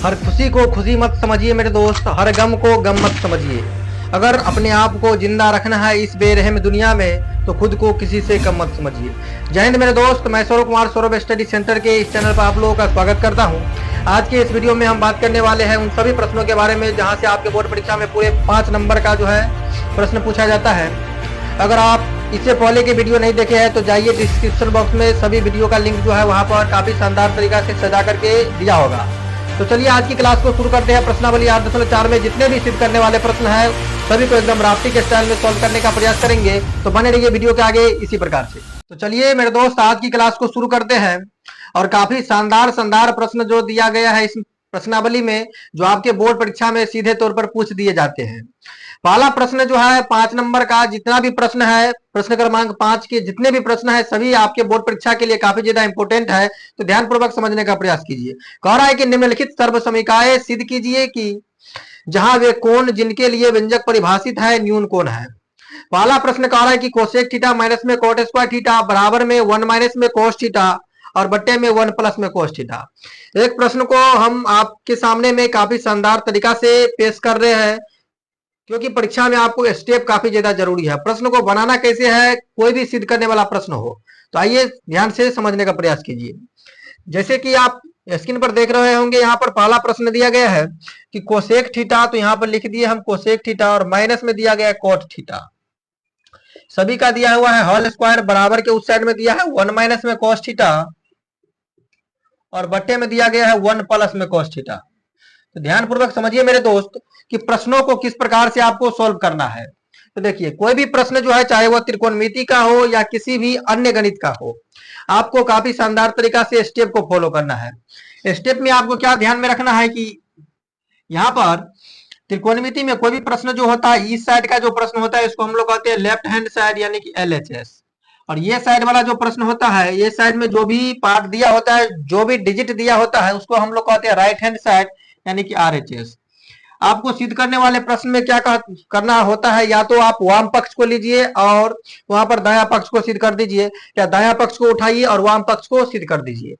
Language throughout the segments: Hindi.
हर खुशी को खुशी मत समझिए मेरे दोस्त, हर गम को गम मत समझिए। अगर अपने आप को जिंदा रखना है इस बेरहम दुनिया में तो खुद को किसी से कम मत समझिए। जय हिंद मेरे दोस्त, मैं सौरभ कुमार सौरभ स्टडी सेंटर के इस चैनल पर आप लोगों का स्वागत करता हूं। आज के इस वीडियो में हम बात करने वाले हैं उन सभी प्रश्नों के बारे में जहां से आपके बोर्ड परीक्षा में पूरे 5 नंबर का जो है प्रश्न पूछा जाता है। अगर आप इससे पहले के वीडियो नहीं देखे हैं तो जाइए डिस्क्रिप्शन बॉक्स में सभी वीडियो का लिंक जो है वहां पर काफी शानदार तरीका से सजा करके दिया होगा। तो चलिए आज की क्लास को शुरू करते हैं। प्रश्नावली 8.4 में जितने भी सिद्ध करने वाले प्रश्न हैं सभी को एकदम राफ्टी के स्टाइल में सॉल्व करने का प्रयास करेंगे, तो बने रहिए वीडियो के आगे इसी प्रकार से। तो चलिए मेरे दोस्त आज की क्लास को शुरू करते हैं और काफी शानदार प्रश्न जो दिया गया है इस प्रश्नावली में, जो आपके बोर्ड परीक्षा में सीधे तौर पर पूछ दिए जाते हैं। पहला प्रश्न जो है 5 नंबर का जितना भी प्रश्न है, प्रश्न क्रमांक 5 के जितने भी प्रश्न है सभी आपके बोर्ड परीक्षा के लिए काफी ज्यादा इंपॉर्टेंट है, तो ध्यानपूर्वक समझने का प्रयास कीजिए। कह रहा है कि निम्नलिखित सर्वसमीकाएं सिद्ध कीजिए कि जहां वे कोण जिनके लिए व्यंजक परिभाषित है न्यून कोण है। पहला प्रश्न कह रहा है कि कोसेक थीटा माइनस में कोट स्क्वायर थीटा बराबर में 1 माइनस में कोस थीटा और बट्टे में 1 प्लस में कोस थीटा। एक प्रश्न को हम आपके सामने में काफी शानदार तरीका से पेश कर रहे हैं क्योंकि परीक्षा में आपको स्टेप काफी ज्यादा जरूरी है। प्रश्न को बनाना कैसे है, कोई भी सिद्ध करने वाला प्रश्न हो तो आइए ध्यान से समझने का प्रयास कीजिए। जैसे कि आप स्क्रीन पर देख रहे होंगे, यहाँ पर पहला प्रश्न दिया गया है कि कोसेक थीटा, तो यहाँ पर लिख दिए हम कोसेक थीटा और माइनस में दिया गया है कोट थीटा। सभी का दिया हुआ है होल स्क्वायर, बराबर के उस साइड में दिया है 1 माइनस में कोस थीटा और बट्टे में दिया गया है 1 प्लस में कोस थीटा। तो ध्यान पूर्वक समझिए मेरे दोस्त कि प्रश्नों को किस प्रकार से आपको सॉल्व करना है। तो देखिए कोई भी प्रश्न जो है चाहे वह त्रिकोणमिति का हो या किसी भी अन्य गणित का हो, आपको काफी शानदार तरीका से स्टेप को फॉलो करना है। स्टेप में आपको क्या ध्यान में रखना है कि यहाँ पर त्रिकोणमिति में कोई भी प्रश्न जो होता है, इस साइड का जो प्रश्न होता है इसको हम लोग कहते हैं लेफ्ट हैंड साइड यानी कि LHS, और ये साइड वाला जो प्रश्न होता है, ये साइड में जो भी पार्ट दिया होता है, जो भी डिजिट दिया होता है उसको हम लोग कहते हैं राइट हैंड साइड यानी कि RHS। आपको सिद्ध करने वाले प्रश्न में क्या करना होता है, या तो आप वाम पक्ष को लीजिए और वहां पर दाया पक्ष को सिद्ध कर दीजिए, या दाया पक्ष को उठाइए और वाम पक्ष को सिद्ध कर दीजिए।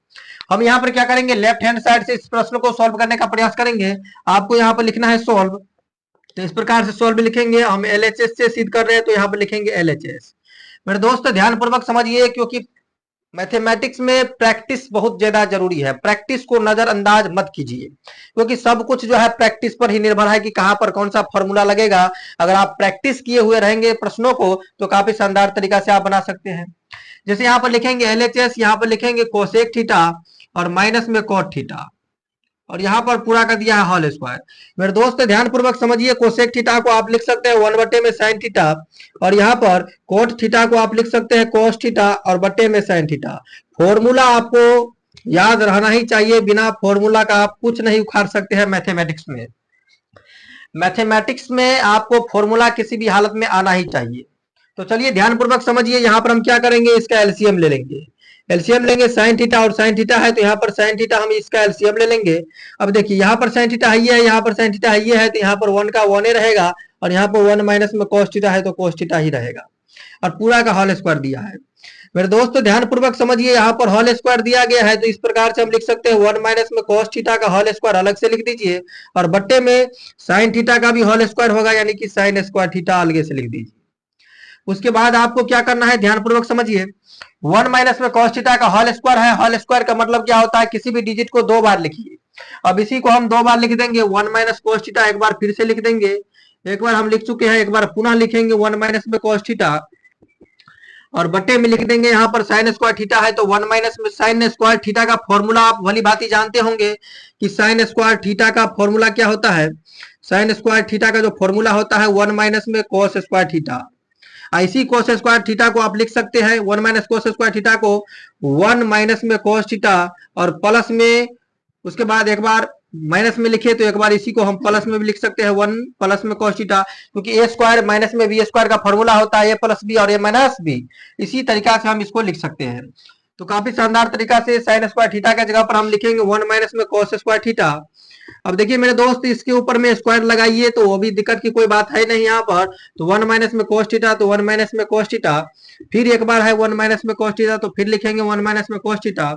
हम यहाँ पर क्या करेंगे, लेफ्ट हैंड साइड से इस प्रश्न को सॉल्व करने का प्रयास करेंगे। आपको यहाँ पर लिखना है सॉल्व, तो इस प्रकार से सॉल्व लिखेंगे। हम LHS से सिद्ध कर रहे हैं तो यहाँ पर लिखेंगे LHS। मेरे दोस्त ध्यान पूर्वक समझिए क्योंकि मैथमेटिक्स में प्रैक्टिस बहुत ज्यादा जरूरी है। प्रैक्टिस को नजरअंदाज मत कीजिए क्योंकि सब कुछ जो है प्रैक्टिस पर ही निर्भर है कि कहां पर कौन सा फॉर्मूला लगेगा। अगर आप प्रैक्टिस किए हुए रहेंगे प्रश्नों को तो काफी शानदार तरीका से आप बना सकते हैं। जैसे यहाँ पर लिखेंगे LHS, यहाँ पर लिखेंगे कोसेक थीटा और माइनस में कोट थीटा और यहाँ पर पूरा कर दिया है होल स्क्वायर। मेरे दोस्त ध्यान पूर्वक समझिए, कोसेक थीटा को आप लिख सकते हैं 1 बट्टे में साइन थीटा और यहाँ पर कोट थीटा को आप लिख सकते हैं कोस थीटा और बट्टे में साइन थीटा। फॉर्मूला आपको याद रहना ही चाहिए, बिना फॉर्मूला का आप कुछ नहीं उखाड़ सकते हैं मैथमेटिक्स में। मैथमेटिक्स में आपको फॉर्मूला किसी भी हालत में आना ही चाहिए। तो चलिए ध्यान पूर्वक समझिए, यहाँ पर हम क्या करेंगे, इसका एलसीएम ले लेंगे। एलसीएम लेंगे, साइन थीटा और साइन थीटा है तो यहाँ पर साइन थीटा हम इसका एलसीएम ले लेंगे। अब देखिए यहाँ पर साइन थीटा है, यहाँ पर साइन थीटा है तो यहाँ पर 1 का 1 ही रहेगा और यहाँ पर 1 माइनस में कोस थीटा है तो कोस थीटा ही रहेगा और पूरा का होल स्क्वायर दिया है। मेरे दोस्तों ध्यान पूर्वक समझिए, यहाँ पर होल स्क्वायर दिया गया है तो इस प्रकार से हम लिख सकते हैं 1 माइनस में कोस थीटा का होल स्क्वायर अलग से लिख दीजिए और बट्टे में साइन थीटा का भी होल स्क्वायर होगा यानी कि साइन स्क्वायर थीटा अलग से लिख दीजिए। उसके बाद आपको क्या करना है, ध्यान पूर्वक समझिए, 1 माइनस में cos थीटा का होल स्क्वायर है। होल स्क्वायर का मतलब क्या होता है, किसी भी डिजिट को 2 बार लिखिए। अब इसी को हम 2 बार लिख देंगे, 1 माइनस cos थीटा एक बार फिर से लिख देंगे, एक बार हम लिख चुके हैं, एक बार पुनः लिखेंगे 1 माइनस में cos थीटा और बट्टे में लिख देंगे यहाँ पर साइन स्क्वायर थीटा है तो 1 माइनस में साइन स्क्वायर थीटा का फॉर्मूला आप भली भांति जानते होंगे कि साइन स्क्वायर थीटा का फॉर्मूला क्या होता है। साइन स्क्वायर थीटा का जो फॉर्मूला होता है 1 माइनस में कोस स्क्वायर थीटा। इसी कोस स्क्वायर थीटा को आप लिख सकते हैं 1 माइनस कोस स्क्वायर थीटा को 1 माइनस में कोस थीटा और प्लस में, उसके बाद एक बार माइनस में लिखे तो एक बार इसी को हम प्लस में भी लिख सकते हैं 1 प्लस में कोस थीटा, क्योंकि ए स्क्वायर माइनस में बी स्क्वायर का फॉर्मूला होता है ए प्लस बी और ए माइनस बी। इसी तरीका से हम इसको लिख सकते हैं। तो काफी शानदार तरीका से साइन स्क्वायर थीटा के जगह पर हम लिखेंगे 1 माइनस में कोस स्क्वायर थीटा अब देखिए मेरे दोस्त, इसके ऊपर में स्क्वायर लगाइए तो वो भी दिक्कत की कोई बात है नहीं यहाँ पर। तो 1 माइनस में cos थीटा, तो 1 माइनस में cos थीटा, फिर एक बार है 1 माइनस में cos थीटा, तो फिर लिखेंगे 1 माइनस में cos थीटा।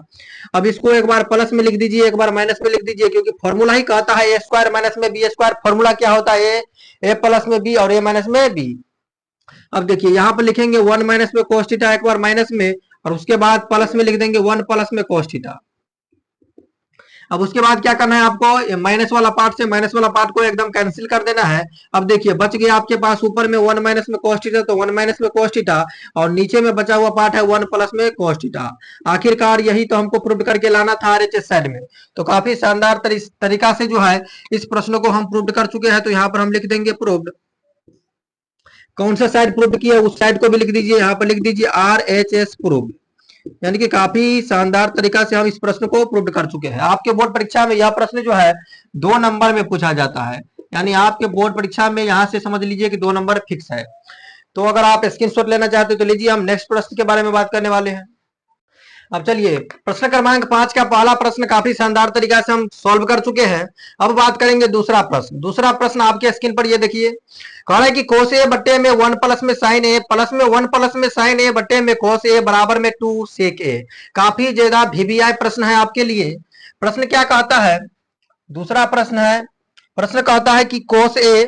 अब इसको एक बार प्लस में लिख दीजिए, एक बार माइनस में लिख दीजिए, क्योंकि फॉर्मूला ही कहता है ए स्क्वायर माइनस में बी स्क्वायर। फॉर्मूला क्या होता है? ए प्लस में बी और ए माइनस में बी। अब देखिए यहाँ पर लिखेंगे 1 माइनस में cos थीटा एक बार माइनस में, और उसके बाद प्लस में लिख देंगे 1 प्लस में cos थीटा। अब उसके बाद क्या करना है आपको? माइनस वाला पार्ट से माइनस वाला पार्ट को एकदम कैंसिल कर देना है। अब देखिए बच गया आपके पास ऊपर में 1 माइनस में cos थीटा, तो 1 माइनस में cos थीटा, और नीचे में बचा हुआ पार्ट है 1 प्लस में cos थीटा। आखिरकार यही तो हमको प्रूव करके लाना था आरएचएस साइड में। तो काफी शानदार तरीका से जो है इस प्रश्न को हम प्रूव कर चुके हैं। तो यहाँ पर हम लिख देंगे प्रूव्ड। कौन सा साइड प्रूव किया उस साइड को भी लिख दीजिए, यहाँ पर लिख दीजिए आरएचएस प्रूव। यानी कि काफी शानदार तरीका से हम इस प्रश्न को प्रूव कर चुके हैं। आपके बोर्ड परीक्षा में यह प्रश्न जो है 2 नंबर में पूछा जाता है, यानी आपके बोर्ड परीक्षा में यहां से समझ लीजिए कि 2 नंबर फिक्स है। तो अगर आप स्क्रीनशॉट लेना चाहते हो तो लीजिए, हम नेक्स्ट प्रश्न के बारे में बात करने वाले हैं। अब चलिए प्रश्न क्रमांक 5 का पहला प्रश्न काफी शानदार तरीका से हम सॉल्व कर चुके हैं। अब बात करेंगे दूसरा प्रश्न। दूसरा प्रश्न आपके स्क्रीन पर ये देखिए, कह रहा है कि cos a बट्टे में 1 प्लस में sin a प्लस में 1 प्लस में sin a बट्टे में cos a बराबर में 2 sec a। काफी ज्यादा वीवीआई प्रश्न है आपके लिए। प्रश्न क्या कहता है? दूसरा प्रश्न है, प्रश्न कहता है कि cos a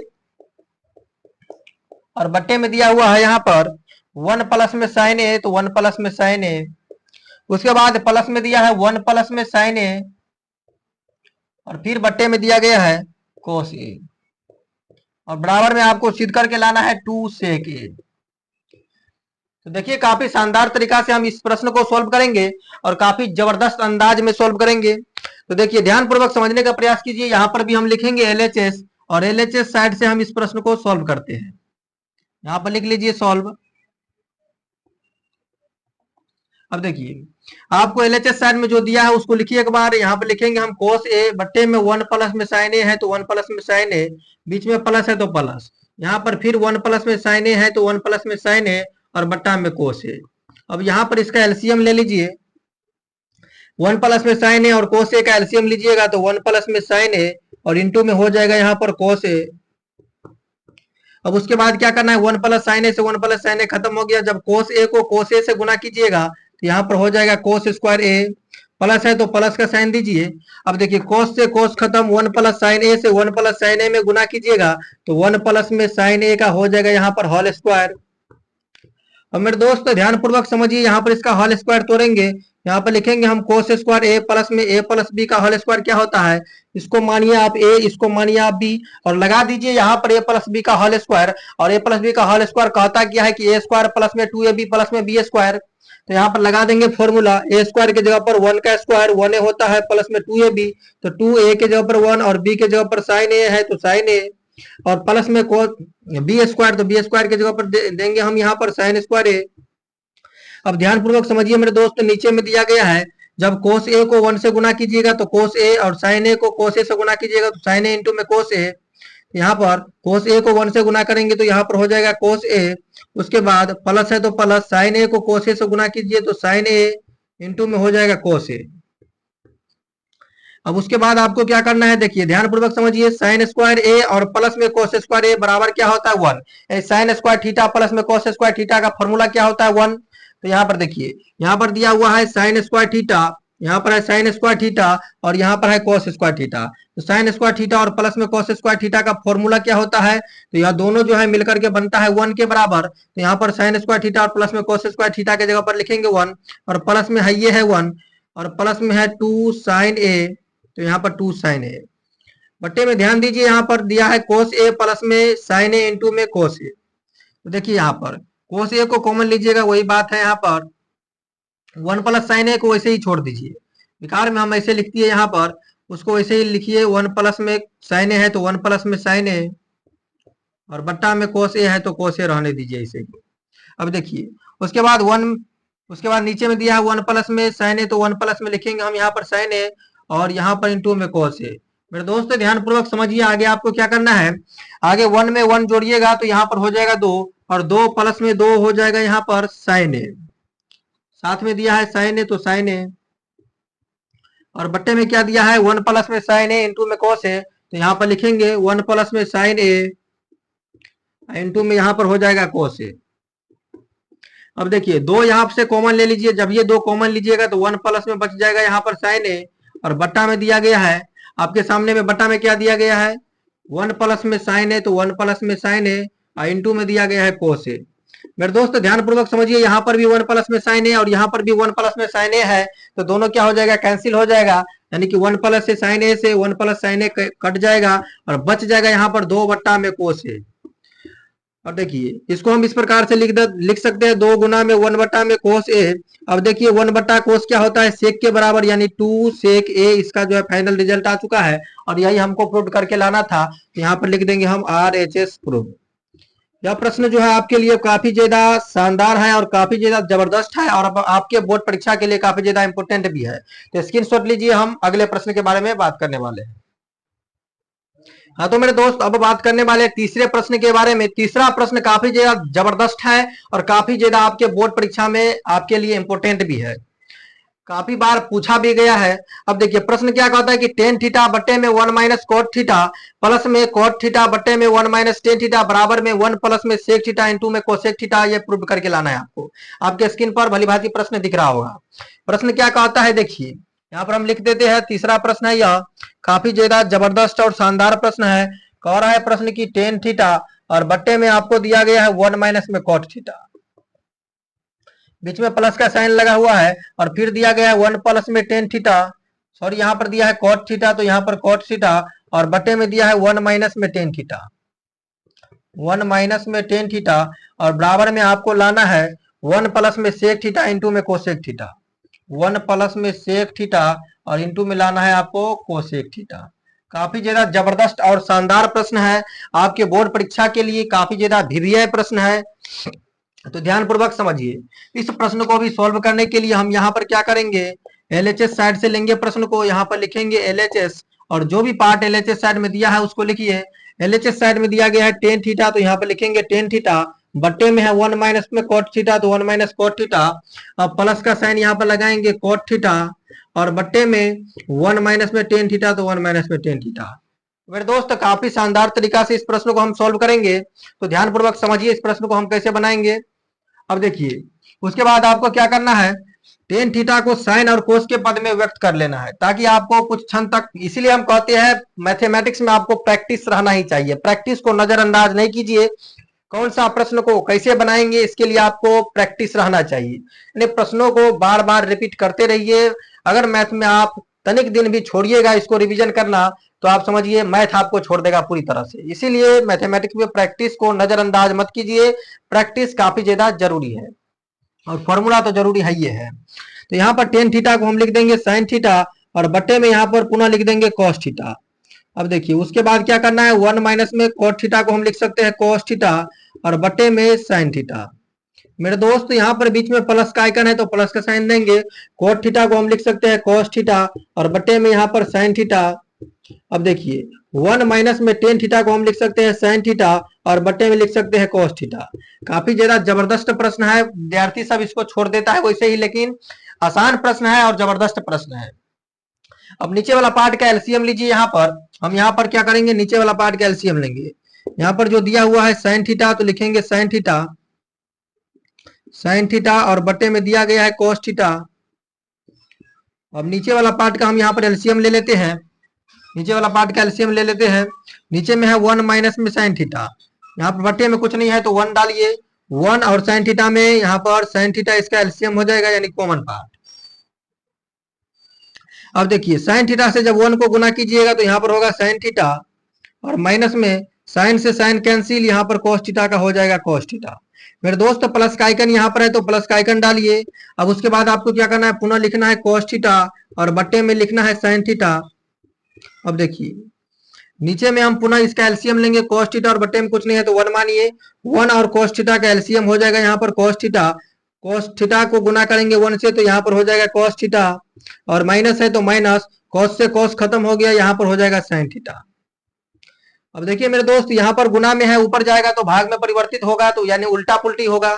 और बट्टे में दिया हुआ है यहाँ पर 1 प्लस में sin a, तो 1 प्लस में sin a, उसके बाद प्लस में दिया है 1 प्लस में sin a, और फिर बट्टे में दिया गया है cos a, और बराबर में आपको सिद्ध करके लाना है 2 sec a। तो देखिए काफी शानदार तरीका से हम इस प्रश्न को सॉल्व करेंगे और काफी जबरदस्त अंदाज में सॉल्व करेंगे। तो देखिए ध्यानपूर्वक समझने का प्रयास कीजिए। यहाँ पर भी हम लिखेंगे एलएचएस, और एलएचएस साइड से हम इस प्रश्न को सॉल्व करते हैं। यहाँ पर लिख लीजिए सॉल्व। अब देखिए आपको एलएचएस साइड में जो दिया है उसको लिखिए एक बार। यहाँ पर लिखेंगे हम cos a बट्टे में 1 प्लस में sin a है, तो 1 प्लस में sin a, बीच में प्लस है तो प्लस, यहाँ पर फिर 1 प्लस में sin a है तो 1 प्लस में sin a, और बट्टा में cos a। अब यहाँ पर इसका एलसीएम ले लीजिए। 1 प्लस में sin a और cos a का एलसीएम लीजिएगा तो 1 प्लस में sin a और इंटू में हो जाएगा यहाँ पर cos a। अब उसके बाद क्या करना है? 1 प्लस sin a से 1 प्लस sin a खत्म हो गया। जब cos a को cos a से गुना कीजिएगा तो यहाँ पर हो जाएगा cos स्क्वायर a, प्लस है तो प्लस का साइन दीजिए। अब देखिए cos से cos खत्म, 1 प्लस sin a से 1 प्लस sin a में गुना कीजिएगा तो 1 प्लस में sin a का हो जाएगा यहाँ पर होल स्क्वायर। अब मेरे दोस्त ध्यानपूर्वक समझिए, यहाँ पर इसका होल स्क्वायर तोड़ेंगे। यहाँ पर लिखेंगे हम cos स्क्वायर a प्लस में a प्लस b का होल स्क्वायर क्या होता है? इसको मानिए आप a, इसको मानिए आप b, और लगा दीजिए यहाँ पर a प्लस b का होल स्क्वायर। और a प्लस b का होल स्क्वायर कहता क्या है कि a स्क्वायर प्लस में 2ab प्लस में b स्क्वायर। तो यहाँ पर लगा देंगे फॉर्मूला, ए स्क्वायर की जगह पर 1 का स्क्वायर 1a होता है प्लस में 2ab, तो 2a के जगह पर 1 और b के जगह पर sin a है तो sin a, और प्लस में बी स्क्वायर, तो बी स्क्वायर की जगह पर देंगे हम यहाँ पर sin स्क्वायर a। अब ध्यानपूर्वक समझिए मेरे दोस्त, नीचे में दिया गया है जब cos a को 1 से गुना कीजिएगा तो cos a, और sin a को cos a से गुना कीजिएगा तो sin a इंटू में cos a। यहाँ पर cos a को 1 से गुना करेंगे तो यहाँ पर हो जाएगा cos a, उसके बाद प्लस है तो प्लस, sin a को cos a से गुना कीजिए तो sin a इंटू में हो जाएगा cos a। अब उसके बाद आपको क्या करना है? देखिए ध्यानपूर्वक समझिए, sin स्क्वायर a और प्लस में cos स्क्वायर a बराबर क्या होता है? 1। sin स्क्वायर थीटा प्लस में cos स्क्वायर थीटा का फॉर्मूला क्या होता है? 1। तो यहाँ पर देखिए, यहाँ पर दिया हुआ है sin स्क्वायर थीटा, यहाँ पर है sin स्क्वायर थीटा, और यहाँ पर है cos स्क्वायर थीटा। तो sin स्क्वायर थीटा और प्लस में cos स्क्वायर थीटा का फॉर्मूला क्या होता है? तो यह दोनों जो है मिलकर के बनता है 1 के बराबर। तो यहाँ पर sin स्क्वायर थीटा और प्लस में cos स्क्वायर थीटा के जगह पर लिखेंगे 1, और प्लस में है ये है 1, और प्लस में है 2 sin a, तो यहाँ पर 2 sin a। बट्टे में ध्यान दीजिए, यहाँ पर दिया है cos a प्लस में sin a इंटू में cos a। तो देखिए यहाँ पर cos a को कॉमन लीजिएगा, वही बात है। यहाँ पर 1 प्लस sin a को वैसे ही छोड़ दीजिए, विकार में हम ऐसे लिखती है, यहाँ पर उसको वैसे ही लिखिए। 1 प्लस में sin a है तो 1 प्लस में sin a, और बट्टा में cos a है तो cos a रहने दीजिए इसे। अब देखिए उसके बाद उसके बाद नीचे में दिया है 1 प्लस में sin a, तो 1 प्लस में लिखेंगे हम यहाँ पर sin a, और यहाँ पर इंटू में cos a। मेरे दोस्त ध्यानपूर्वक समझिए, आगे आपको क्या करना है? आगे 1 में 1 जोड़िएगा तो यहाँ पर हो जाएगा 2, और 2 प्लस में 2 हो जाएगा यहाँ पर sin a, साथ में दिया है sin a तो sin a, और बट्टे में क्या दिया है, 1 प्लस में साइन ए इंटू में कॉस ए, तो यहाँ पर लिखेंगे 1 प्लस में साइन ए इंटू में यहाँ पर हो जाएगा कॉस ए। अब देखिए दो यहाँ से कॉमन ले लीजिए, जब ये दो कॉमन लीजिएगा तो 1 प्लस में बच जाएगा यहाँ पर साइन ए, और बट्टा में दिया गया है आपके सामने में, बट्टा में क्या दिया गया है 1 प्लस में साइन ए, तो 1 प्लस में साइन ए और इंटू में दिया गया है कोस ए। मेरे दोस्त ध्यान पूर्वक समझिए, यहाँ पर भी 1 प्लस में साइन ए और यहाँ पर भी 1 प्लस में साइन ए है, तो दोनों क्या हो जाएगा, कैंसिल हो जाएगा, यानी कि 1 प्लस से साइन ए से 1 प्लस साइन ए कट जाएगा और बच जाएगा यहाँ पर 2 बट्टा में कोस ए। और देखिए इसको हम इस प्रकार से लिख सकते हैं 2 गुना में 1 बट्टा में कोस ए। अब देखिए 1 बट्टा कोस क्या होता है, सेक के बराबर, यानी 2 सेक ए, इसका जो है फाइनल रिजल्ट आ चुका है और यही हमको प्रूव करके लाना था, तो यहाँ पर लिख देंगे हम RHS प्रूव। यह प्रश्न जो है आपके लिए काफी ज्यादा शानदार है और काफी ज्यादा जबरदस्त है और आपके बोर्ड परीक्षा के लिए काफी ज्यादा इंपोर्टेंट भी है। तो स्क्रीनशॉट लीजिए, हम अगले प्रश्न के बारे में बात करने वाले हैं। हाँ तो मेरे दोस्त अब बात करने वाले तीसरे प्रश्न के बारे में। तीसरा प्रश्न काफी ज्यादा जबरदस्त है और काफी ज्यादा आपके बोर्ड परीक्षा में आपके लिए इंपोर्टेंट भी है, काफी बार पूछा भी गया है। अब देखिए प्रश्न क्या कहता है कि टेन थीटा बट्टे में 1 माइनस कोट थीटा प्लस में कोट थीटा बट्टे में 1 माइनस टेन थीटा बराबर में 1 प्लस में सेक थीटा इंटू में कोसेक थीटा, ये प्रूव करके लाना है आपको। आपके स्क्रीन पर भलीभांति प्रश्न दिख रहा होगा। प्रश्न क्या कहता है देखिए, यहाँ पर हम लिख देते हैं तीसरा प्रश्न है, यह काफी ज्यादा जबरदस्त और शानदार प्रश्न है। कह रहा है प्रश्न की टेन थीटा और बट्टे में आपको दिया गया है 1 माइनस में कोट थीटा, बीच में प्लस का साइन लगा हुआ है और फिर दिया गया है 1 प्लस में टेन थीटा, सॉरी यहाँ पर दिया है कोट थीटा, तो यहाँ पर कोट थीटा और बट्टे में दिया है 1 माइनस में टेन थीटा, 1 माइनस में टेन थीटा और बराबर में आपको लाना है 1 प्लस में सेक थीटा इंटू में कोसेक थीटा, 1 प्लस में सेक थीटा और इंटू में लाना है आपको कोसेक थीटा। काफी ज्यादा जबरदस्त और शानदार प्रश्न है, आपके बोर्ड परीक्षा के लिए काफी ज्यादा भिरिय प्रश्न है, तो ध्यान पूर्वक समझिए। इस प्रश्न को भी सॉल्व करने के लिए हम यहाँ पर क्या करेंगे, LHS साइड से लेंगे प्रश्न को, यहाँ पर लिखेंगे LHS और जो भी पार्ट LHS साइड में दिया है उसको लिखिए। LHS साइड में दिया गया है टेन थीटा, तो यहाँ पर लिखेंगे टेन थीटा, बट्टे में है 1 माइनस में कोट थीटा, तो 1 माइनस कोट थीटा, अब प्लस का साइन यहाँ पर लगाएंगे कोट थीटा और बट्टे में 1 माइनस में टेन थीटा, तो 1 माइनस में टेन थीटा। मेरे दोस्त काफी शानदार तरीका से इस प्रश्न को हम सॉल्व करेंगे, तो ध्यान पूर्वक समझिए इस प्रश्न को हम कैसे बनाएंगे। अब देखिए उसके बाद आपको क्या करना है, टेन थीटा को साइन और कोस के पद में व्यक्त कर लेना है, ताकि आपको कुछ क्षण तक, इसीलिए हम कहते हैं मैथमेटिक्स में आपको प्रैक्टिस रहना ही चाहिए, प्रैक्टिस को नजरअंदाज नहीं कीजिए। कौन सा प्रश्न को कैसे बनाएंगे इसके लिए आपको प्रैक्टिस रहना चाहिए, यानी प्रश्नों को बार बार रिपीट करते रहिए। अगर मैथ में आप तनिक दिन भी छोड़िएगा इसको रिवीजन करना, तो आप समझिए मैथ आपको छोड़ देगा पूरी तरह से। इसीलिए मैथमेटिक्स में प्रैक्टिस को नजरअंदाज मत कीजिए, प्रैक्टिस काफी ज्यादा जरूरी है और फॉर्मूला तो जरूरी है ये है। तो यहाँ पर टेन थीटा को हम लिख देंगे साइन थीटा और बट्टे में यहाँ पर पुनः लिख देंगे कॉस थीटा। अब देखिए उसके बाद क्या करना है, 1 माइनस में कोट थीटा को हम लिख सकते हैं कॉस थीटा और बट्टे में साइन थीटा। मेरे दोस्त यहाँ पर बीच में प्लस का आइकन है तो प्लस का साइन देंगे, कोट थीटा को हम लिख सकते हैं कॉस थीटा और बट्टे में यहाँ पर साइन थीटा। अब देखिए 1 माइनस में टेन थीटा को हम लिख सकते हैं साइन थीटा और बट्टे में लिख सकते हैं कॉस थीटा। काफी ज्यादा जबरदस्त प्रश्न है, विद्यार्थी सब इसको छोड़ देता है वैसे ही, लेकिन आसान प्रश्न है और जबरदस्त प्रश्न है। अब नीचे वाला पार्ट का एलसीएम लीजिए, यहाँ पर हम यहाँ पर क्या करेंगे, नीचे वाला पार्ट का एलसीएम लेंगे। यहाँ पर जो दिया हुआ है साइन थीटा, तो लिखेंगे साइन थीटा, साइन थीटा और बट्टे में दिया गया है कॉस थीटा। अब नीचे वाला पार्ट का हम यहाँ पर एलसीएम ले लेते हैं, नीचे वाला पार्ट का एलसीएम ले लेते हैं। नीचे में है 1 माइनस में साइन थीटा, यहाँ पर बट्टे में कुछ नहीं है तो 1 डालिए, 1 और साइन थीटा में यहाँ पर साइन थीटा इसका एलसीएम हो जाएगा, यानी कॉमन पार्ट। अब देखिए साइन थीटा से जब 1 को गुना कीजिएगा तो यहाँ पर होगा साइन थीटा और माइनस में साइन से साइन कैंसिल, यहाँ पर कॉस थीटा का हो जाएगा कॉस थीटा। मेरे दोस्त प्लस का आइकन यहाँ पर है तो प्लस का आइकन डालिए। अब उसके बाद आपको क्या करना है, पुनः लिखना है कॉस थीटा और बट्टे में लिखना है साइन थीटा। अब देखिए नीचे में हम पुनः इसका एलसीएम लेंगे, कॉस थीटा और बट्टे में कुछ नहीं है तो 1 मानिए, 1 और कॉस थीटा का एलसीएम हो जाएगा यहाँ पर कॉस थीटा, कॉस थीटा को गुना करेंगे 1 से तो यहाँ पर हो जाएगा कॉस थीटा और माइनस है तो माइनस, कॉस से कॉस खत्म हो गया, यहाँ पर हो जाएगा साइन थीटा। अब देखिए मेरे दोस्त यहाँ पर गुना में है, ऊपर जाएगा तो भाग में परिवर्तित होगा, तो यानी उल्टा पुल्टी होगा,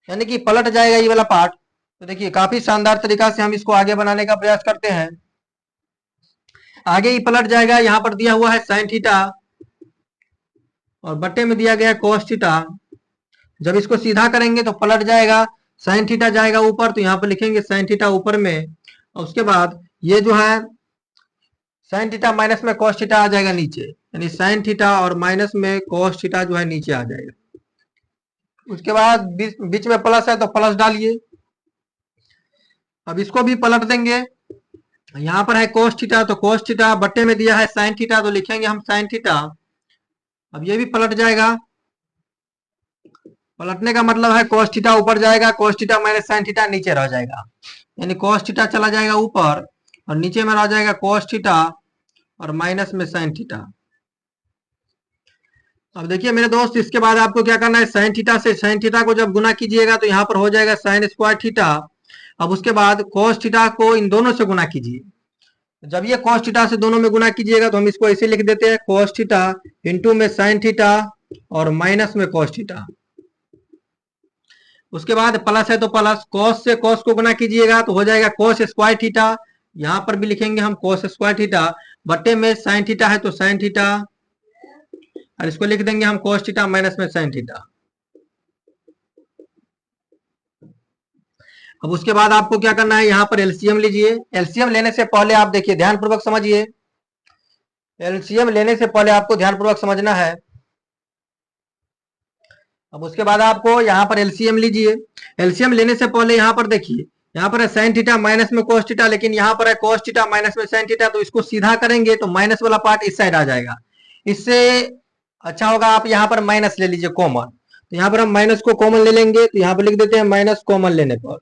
यानी कि पलट जाएगा ये वाला पार्ट। तो देखिए काफी शानदार तरीका से हम इसको आगे बनाने का प्रयास करते हैं। आगे ही पलट जाएगा, यहाँ पर दिया हुआ है साइन थीटा और बट्टे में दिया गया है कोस थीटा। जब इसको सीधा करेंगे तो पलट जाएगा, साइन थीटा जाएगा ऊपर, तो यहाँ पर लिखेंगे साइन थीटा ऊपर में, और उसके बाद ये जो है साइन थीटा माइनस में कॉस थीटा आ जाएगा नीचे, यानी साइन थीटा और माइनस में कॉस थीटा जो है नीचे आ जाएगा। उसके बाद बीच में प्लस है तो प्लस डालिए। अब इसको भी पलट देंगे, यहाँ पर है कोस थीटा तो कोस थीटा, बट्टे में दिया है साइन थीटा तो लिखेंगे हम साइन थीटा। अब ये भी पलट जाएगा, पलटने का मतलब है कोस थीटा ऊपर जाएगा, cos theta minus sine theta नीचे रह जाएगा, यानी कोस थीटा चला जाएगा ऊपर और नीचे में रह जाएगा कोस थीटा और माइनस में साइन थीटा। अब देखिए मेरे दोस्त, इसके बाद आपको क्या करना है, साइन थीटा से साइन थीटा को जब गुना कीजिएगा तो यहाँ पर हो जाएगा साइन स्क्वायर थीटा। अब उसके बाद कोस थीटा को इन दोनों से गुना कीजिए, जब ये कोस थीटा से दोनों में गुना कीजिएगा तो हम इसको ऐसे लिख देते हैं, कोस थीटा इंटू में साइन थीटा और माइनस में कोस थीटा। उसके बाद प्लस है तो प्लस, कोस से कोस को गुना कीजिएगा तो हो जाएगा कोस स्क्वायर थीटा, यहाँ पर भी लिखेंगे हम कोस स्क्वायर थीटा, बट्टे में साइन थीटा है तो साइन थीटा और इसको लिख देंगे हम कोस थीटा माइनस में साइन थीटा। अब उसके बाद आपको क्या करना है, यहाँ पर एलसीएम लीजिए। एलसीएम लेने से पहले आप देखिए, ध्यानपूर्वक समझिए, एलसीएम लेने से पहले आपको ध्यानपूर्वक समझना है। अब उसके बाद आपको यहाँ पर एलसीएम लीजिए। एलसीएम लेने से पहले यहाँ पर देखिए, यहाँ पर है साइन थीटा माइनस में कोस थीटा, लेकिन यहाँ पर है कोस थीटा माइनस में साइन थीटा, तो इसको सीधा करेंगे तो माइनस वाला पार्ट इस साइड आ जाएगा। इससे अच्छा होगा आप यहाँ पर माइनस ले लीजिए कॉमन, तो यहाँ पर हम माइनस को कॉमन ले लेंगे, तो यहाँ पर लिख देते हैं माइनस कॉमन लेने पर,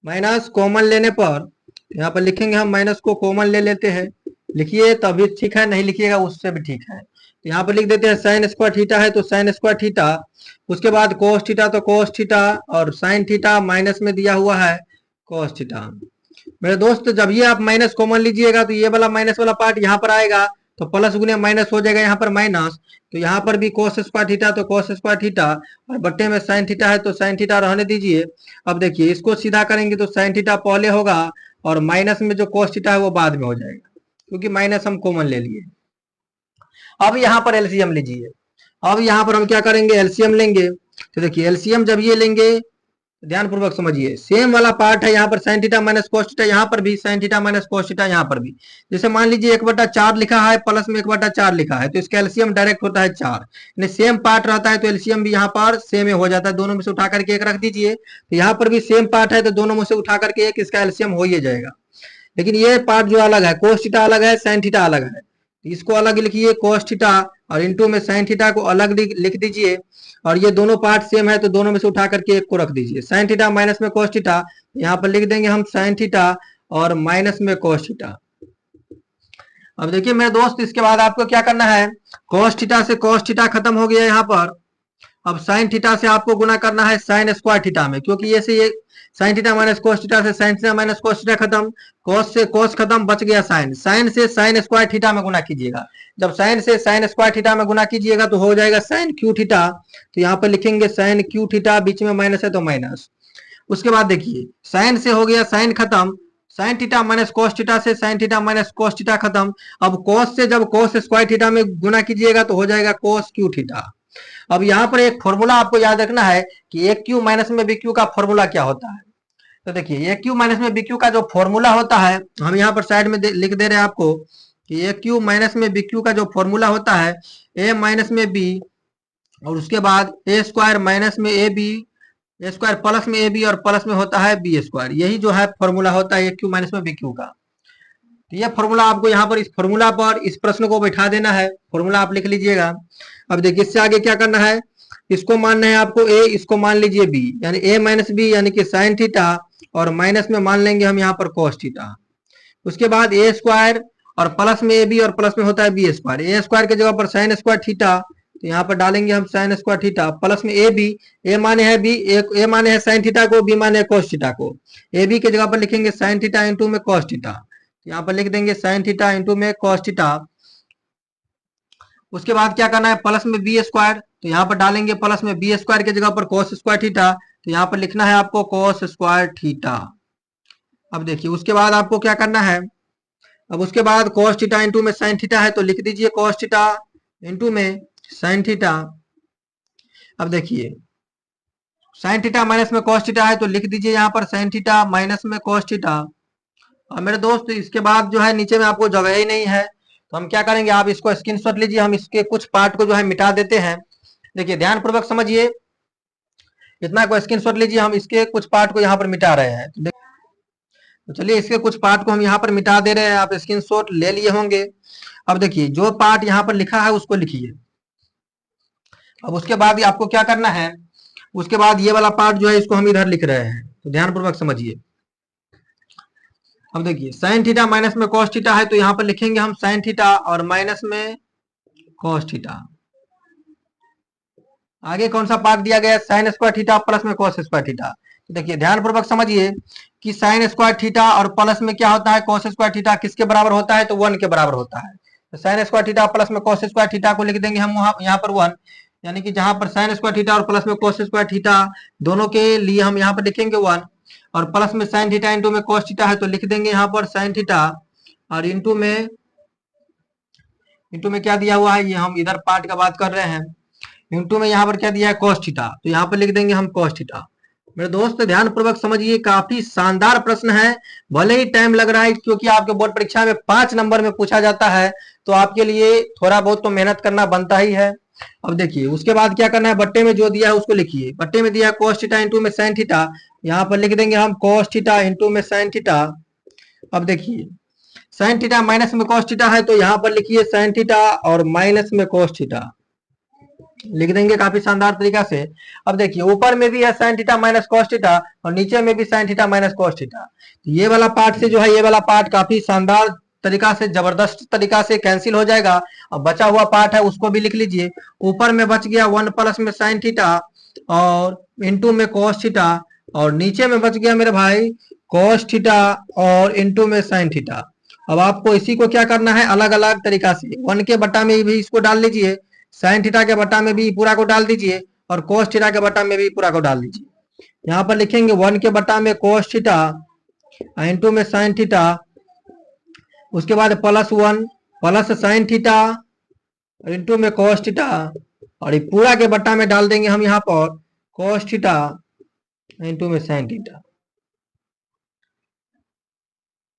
माइनस कॉमन लेने पर यहाँ पर लिखेंगे हम माइनस को कॉमन ले लेते हैं। लिखिए तभी ठीक है, नहीं लिखिएगा उससे भी ठीक है। तो यहाँ पर लिख देते हैं साइन स्क्वायर थीटा है तो साइन स्क्वायर थीटा, उसके बाद कोस थीटा तो कोस थीटा और साइन थीटा माइनस में दिया हुआ है कोस थीटा। मेरे दोस्त, जब ये आप माइनस कॉमन लीजिएगा तो ये वाला माइनस वाला पार्ट यहाँ पर आएगा, तो प्लस गुने माइनस हो जाएगा यहाँ पर माइनस, तो यहाँ पर भी कोस स्क्वायर थीटा तो कोस स्क्वायर थीटा और बट्टे में साइन थीटा है तो साइन थीटा रहने दीजिए। अब देखिए इसको सीधा करेंगे तो साइन थीटा पहले होगा और माइनस में जो कोस थीटा है वो बाद में हो जाएगा, क्योंकि माइनस हम कॉमन ले लिए। अब यहाँ पर एलसीएम लीजिए। अब यहाँ पर हम क्या करेंगे, एलसीएम लेंगे। तो देखिए एलसीएम जब ये लेंगे, ध्यानपूर्वक समझिए, सेम वाला पार्ट है यहाँ पर sign theta minus cos theta, यहाँ पर भी sign theta minus cos theta, यहाँ पर भी। जैसे मान लीजिए 1/4 लिखा है प्लस में 1/4 लिखा है, तो इसका एलसीएम डायरेक्ट होता है 4, यानी सेम पार्ट रहता है तो एलसीएम भी यहाँ पर सेम हो जाता है, दोनों में से उठा करके एक रख दीजिए। तो यहाँ पर भी सेम पार्ट है तो दोनों में से उठा करके एक, इसका एलसीएम हो ही जाएगा। लेकिन ये पार्ट जो अलग है, कोस थीटा अलग है, साइन थीटा अलग है, इसको अलग लिखिए कोस थीटा और इंटू में साइन थीटा को अलग लिख दीजिए, और ये दोनों पार्ट सेम है तो दोनों में से उठा करके एक को रख दीजिए। साइन थीटा माइनस में कोस थीटा, यहाँ पर लिख देंगे हम साइन थीटा और माइनस में कोस थीटा। अब देखिए मेरे दोस्त, इसके बाद आपको क्या करना है, कोस थीटा से कोस थीटा खत्म हो गया यहाँ पर। अब साइन थीटा से आपको गुना करना है साइन स्क्वायर थीटा में, क्योंकि ये से ये sine theta minus cos theta से sine theta minus cos theta खत्म, कोस से कोस खत्म, बच गया साइन। साइन से साइन स्क्वायर थीटा में गुना कीजिएगा, जब साइन से साइन स्क्वायर थीटा में गुना कीजिएगा तो हो जाएगा साइन क्यू थीटा। तो यहाँ पर लिखेंगे साइन क्यू थीटा, बीच में माइनस है तो माइनस। उसके बाद देखिए साइन से हो गया साइन खत्म, sine theta minus cos theta से sine theta minus cos theta खत्म। अब कोस से जब कोस स्क्वायर थीटा में गुना कीजिएगा तो हो जाएगा कोस क्यू थीटा। अब यहाँ पर एक फॉर्मूला आपको याद रखना है कि ए क्यू माइनस में बी क्यू का फॉर्मूला क्या होता है। तो देखिए ए क्यू माइनस में बी क्यू का जो फॉर्मूला होता है, हम यहाँ पर साइड में लिख दे रहे हैं आपको कि ए क्यू माइनस में बी क्यू का जो फॉर्मूला होता है, ए माइनस में बी और उसके बाद ए स्क्वायर माइनस में A B, A square plus में ए बी और प्लस में होता है बी स्क्वायर। यही जो है फॉर्मूला होता है ए क्यू माइनस में बी क्यू का। तो ये फॉर्मूला आपको यहाँ पर इस फॉर्मूला पर इस प्रश्न को बैठा देना है, फॉर्मूला आप लिख लीजिएगा। अब देखिए इससे आगे क्या करना है, इसको मानना है आपको ए, इसको मान लीजिए बी, यानी ए माइनस बी यानी कि साइन थीटा और माइनस में मान लेंगे हम यहाँ पर कोस थीटा। उसके बाद ए स्क्वायर और प्लस में ए बी और प्लस में होता है बी स्क्वायर। ए स्क्वायर की जगह पर साइन स्क्वायर थीटा, तो यहाँ पर डालेंगे हम साइन स्क्वायर थीटा, प्लस में ए बी, ए माने है बी, ए माने है साइन थीटा को, बी माने है कोस थीटा को। ए बी की जगह पर लिखेंगे साइन थीटा इंटू में कोस थीटा, यहाँ पर लिख देंगे साइन थीटा इंटू में कोस थीटा। उसके बाद क्या करना है, प्लस में बी स्क्वायर, तो यहाँ पर डालेंगे प्लस में बी स्क्वायर की जगह पर कोस स्क्वायर थीटा, तो यहाँ पर लिखना है आपको कोस स्क्वायर थीटा। अब देखिए उसके बाद आपको क्या करना है, अब उसके बाद cos थीटा इंटू में sin थीटा है तो लिख दीजिए cos थीटा इंटू में sin थीटा। अब देखिए sin थीटा माइनस में cos थीटा है तो लिख दीजिए यहाँ पर sin थीटा माइनस में cos थीटा। और मेरे दोस्त इसके बाद जो है नीचे में आपको जगह ही नहीं है तो हम क्या करेंगे, आप इसको स्क्रीनशॉट लीजिए, हम इसके कुछ पार्ट को जो है मिटा देते हैं। देखिए ध्यान पूर्वक समझिए, इतना को स्क्रीनशॉट लीजिए, हम इसके कुछ पार्ट को यहाँ पर मिटा रहे हैं। तो चलिए इसके कुछ पार्ट को हम यहाँ पर मिटा दे रहे हैं, आप स्क्रीनशॉट ले लिए होंगे। अब देखिए जो पार्ट यहाँ पर लिखा है उसको लिखिए। अब उसके बाद आपको क्या करना है, उसके बाद ये वाला पार्ट जो है इसको हम इधर लिख रहे हैं, तो ध्यान पूर्वक समझिए। अब देखिए साइन थीटा माइनस में कॉस थीटा है तो यहाँ पर लिखेंगे हम साइन थीटा और माइनस में कॉस थीटा। आगे कौन सा पार्ट दिया गया है, साइन स्क्वायर थीटा प्लस में कॉस स्क्वायर थीटा। तो देखिए ध्यान पूर्वक समझिए कि साइन स्क्वायर थीटा और प्लस में क्या होता है, कॉस स्क्वायर थीटा किसके बराबर होता है, तो 1 के बराबर होता है। तो साइन स्क्वायर थीटा प्लस में कॉस स्क्वायर थीटा को लिख देंगे हम यहाँ पर 1, यानी कि जहां पर साइन स्क्वायर थीटा और प्लस में कॉस स्क्वायर थीटा दोनों के लिए हम यहाँ पर लिखेंगे 1, और प्लस में साइन थीटा इंटू में कॉस थीटा है तो लिख देंगे यहाँ पर साइन थीटा, और इंटू में क्या दिया हुआ है, ये हम इधर पार्ट का बात कर रहे हैं, इंटू में यहाँ पर क्या दिया है कॉस थीटा, तो यहाँ पर लिख देंगे हम कॉस थीटा। मेरे दोस्त ध्यान पूर्वक समझिए, काफी शानदार प्रश्न है, भले ही टाइम लग रहा है क्योंकि आपके बोर्ड परीक्षा में 5 नंबर में पूछा जाता है, तो आपके लिए थोड़ा बहुत तो मेहनत करना बनता ही है। अब देखिए उसके बाद क्या करना है, बट्टे में जो दिया है उसको लिखिए। बट्टे में दिया है cos थीटा इंटू में sin थीटा, यहाँ पर लिख देंगे हम cos थीटा इंटू में sin थीटा। अब देखिए sin थीटा माइनस में cos थीटा है तो यहाँ पर लिखिए sin थीटा और माइनस में cos थीटा लिख देंगे काफी शानदार तरीका से। अब देखिए ऊपर में भी है sin theta minus cos theta और नीचे में भी sin theta minus cos theta. ये वाला पार्ट से जो है ये वाला पार्ट काफी शानदार तरीका से, जबरदस्त तरीका से कैंसिल हो जाएगा। अब बचा हुआ पार्ट है उसको भी लिख लीजिए। ऊपर में बच गया 1 प्लस में sin थीटा और इंटू में cos थीटा, और नीचे में बच गया मेरे भाई cos थीटा और इंटू में sin थीटा। अब आपको इसी को क्या करना है, अलग अलग तरीका से 1 के बटा में भी इसको डाल लीजिए, साइन थीटा के बटा में भी पूरा को डाल दीजिए, और कोस थीटा के बटा में भी पूरा को डाल दीजिए। यहाँ पर लिखेंगे 1 के बटा में कोस थीटा इंटू में साइन थीटा, उसके बाद plus 1 plus sine theta into में कोस थीटा, और पूरा के बटा में डाल देंगे हम यहाँ पर कोस थीटा इंटू में साइन थीटा,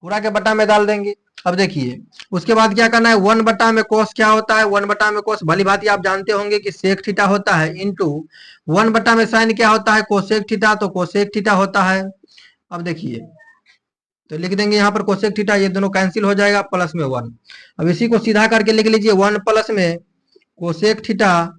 पूरा के बटा में डाल देंगे। अब देखिए उसके बाद क्या करना है, 1 बटा में कोस क्या होता है, 1 बटा में कोस भली भांति आप जानते होंगे कि सेक थीटा होता है, इंटू 1 बटा में साइन क्या होता है, कोसेक थीटा, तो कोसेक थीटा होता है। अब देखिए तो लिख देंगे यहाँ पर कोसेक थीटा, ये दोनों कैंसिल हो जाएगा, प्लस में 1। अब इसी को सीधा करके लिख लीजिए 1 प्लस में कोसेक थीटा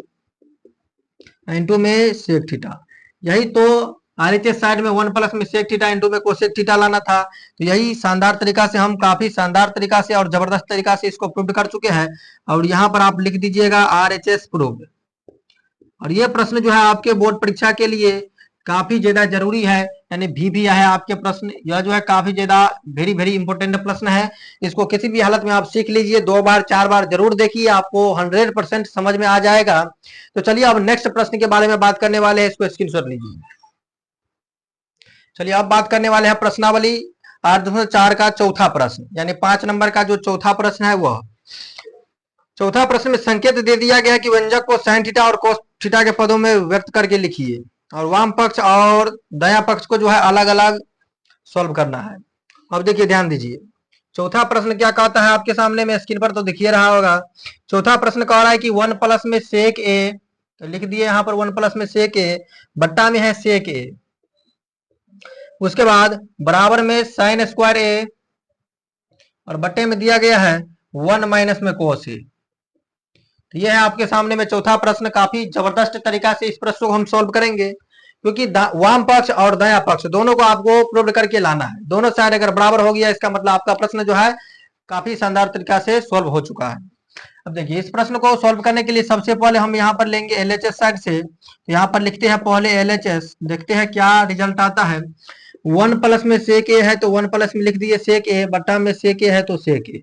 इंटू में सेक थीटा। यही तो आरएचएस साइड में 1 प्लस में सेक थीटा इंटू में कोसेक थीटा लाना था। तो यही शानदार तरीका से, हम काफी शानदार तरीका से और जबरदस्त तरीका से इसको प्रूव कर चुके हैं, और यहाँ पर आप लिख दीजिएगा आरएचएस प्रूव्ड। और ये प्रश्न जो है आपके बोर्ड परीक्षा के लिए काफी ज्यादा जरूरी है, यानी भी है आपके प्रश्न, यह जो है काफी ज्यादा वेरी वेरी इंपॉर्टेंट प्रश्न है। इसको किसी भी हालत में आप सीख लीजिए, 2 बार 4 बार जरूर देखिए, आपको 100% समझ में आ जाएगा। तो चलिए अब नेक्स्ट प्रश्न के बारे में बात करने वाले हैं, इसको स्क्रीनशॉट लीजिए। चलिए अब बात करने वाले हैं प्रश्नावली 8.4 का चौथा प्रश्न, यानी 5 नंबर का जो चौथा प्रश्न है वह चौथा प्रश्न में संकेत दे दिया गया कि व्यंजक को साइन थीटा और कोस थीटा के पदों में व्यक्त करके लिखिए, और वाम पक्ष और दायां पक्ष को जो है अलग अलग सॉल्व करना है। अब देखिए ध्यान दीजिए, चौथा प्रश्न क्या कहता है आपके सामने में स्क्रीन पर तो दिखिए रहा होगा। चौथा प्रश्न कह रहा है कि 1 प्लस में सेक ए, तो लिख दिए यहाँ पर 1 प्लस में सेक ए, बट्टा में है सेक ए, उसके बाद बराबर में साइन स्क्वायर ए, और बट्टे में दिया गया है 1 माइनस में कोस ए। तो यह है आपके सामने में चौथा प्रश्न। काफी जबरदस्त तरीका से इस प्रश्न को हम सॉल्व करेंगे, क्योंकि वाम पक्ष और दायां पक्ष दोनों को आपको प्रूव करके लाना है। दोनों साइड अगर बराबर हो गया इसका मतलब आपका प्रश्न जो है काफी शानदार तरीका से सॉल्व हो चुका है। अब देखिए इस प्रश्न को सॉल्व करने के लिए सबसे पहले हम यहाँ पर लेंगे एलएचएस साइड से, तो यहाँ पर लिखते हैं पहले एलएचएस, देखते हैं क्या रिजल्ट आता है। 1 प्लस में सेक ए है तो 1 प्लस में लिख दिए सेक ए, बट्टा में सेक ए है तो सेक ए।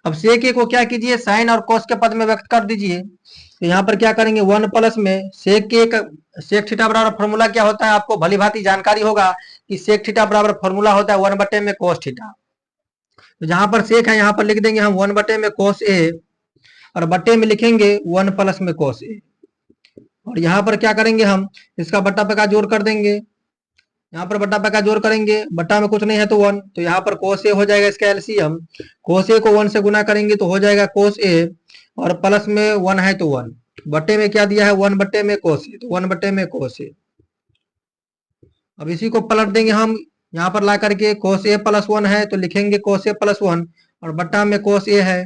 अब सेक ए को क्या कीजिए, साइन और कोस के पद में व्यक्त कर दीजिए। तो यहाँ पर क्या करेंगे, 1 प्लस में सेक ए का सेक थीटा बराबर फॉर्मूला क्या होता है, आपको भली भांति जानकारी होगा कि सेक थीटा बराबर फॉर्मूला होता है 1 बटे में कोस थीटा। तो जहां पर सेक है यहाँ पर लिख देंगे हम 1 बटे में कोस ए, और बटे में लिखेंगे 1 प्लस में कोस ए। और यहाँ पर क्या करेंगे हम, इसका बट्टा पका जोड़ कर देंगे। यहाँ पर बट्टा पका जोड़ करेंगे, बट्टा में कुछ नहीं है तो 1, तो यहाँ पर कोस ए हो जाएगा इसका एलसीएम। कोस ए को 1 से गुना करेंगे तो हो जाएगा कोस ए, और प्लस में 1 है तो 1, बट्टे में क्या दिया है 1 बटे में कोस ए, तो 1 बटे में कोस ए। अब इसी को पलट देंगे हम, यहाँ पर ला करके कोस ए प्लस 1 है तो लिखेंगे कोस ए प्लस 1, और बट्टा में कोस ए है,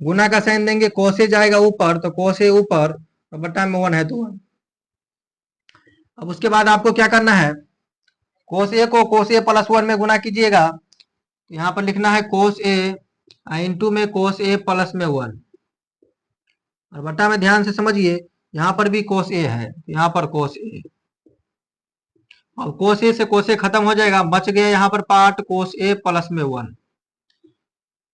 गुना का साइन देंगे, कोस ए जाएगा ऊपर तो कोस ए ऊपर, और बट्टा में 1 है तो 1। अब उसके बाद आपको क्या करना है, कोस ए को कोस ए प्लस 1 में गुना कीजिएगा, तो यहाँ पर लिखना है कोस ए इंटू में कोस ए प्लस में 1, और बट्टा में ध्यान से समझिए यहाँ पर भी कोस ए है, यहाँ पर कोस ए, और कोस ए से कोस ए खत्म हो जाएगा, बच गया यहाँ पर पार्ट कोस ए प्लस में 1।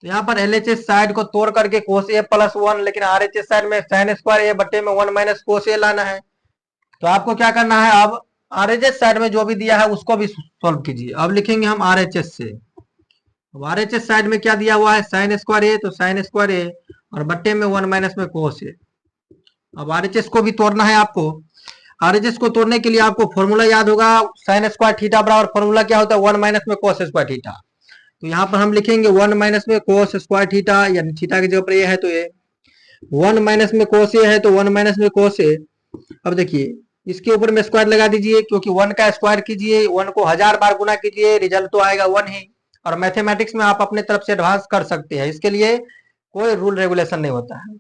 तो यहाँ पर एलएचएस साइड को तोड़ करके कोस ए प्लस 1, लेकिन आरएचएस साइड में साइन स्क्वायर ए बटे में 1 माइनस कोस ए लाना है। तो आपको क्या करना है, अब आरएचएस साइड में जो भी दिया है उसको भी सॉल्व कीजिए। अब लिखेंगे हम आरएचएस से, अब आरएचएस साइड में क्या दिया हुआ है साइन स्क्वायर ए, तो साइन स्क्वायर ए और बट्टे में 1 माइनस में कोस ए। अब आरएचएस को भी तोड़ना है आपको। आरएचएस को तोड़ने के लिए आपको फॉर्मूला याद होगा, साइन स्क्वायर थीटा बराबर फॉर्मूला क्या होता है 1 माइनस में कोस स्क्वायर थीटा। तो यहाँ पर हम लिखेंगे 1 माइनस में कोस स्क्वायर थीटा, यानी थीटा की जगह पर ये है तो ये 1 माइनस में कोस ए है तो 1 माइनस में कोस ए। अब देखिए इसके ऊपर में स्क्वायर लगा दीजिए, क्योंकि 1 का स्क्वायर कीजिए 1 को 1000 बार गुना कीजिए, रिजल्ट तो आएगा 1 ही। और मैथमेटिक्स में आप अपने तरफ से एडवांस कर सकते हैं, इसके लिए कोई रूल रेगुलेशन नहीं होता है।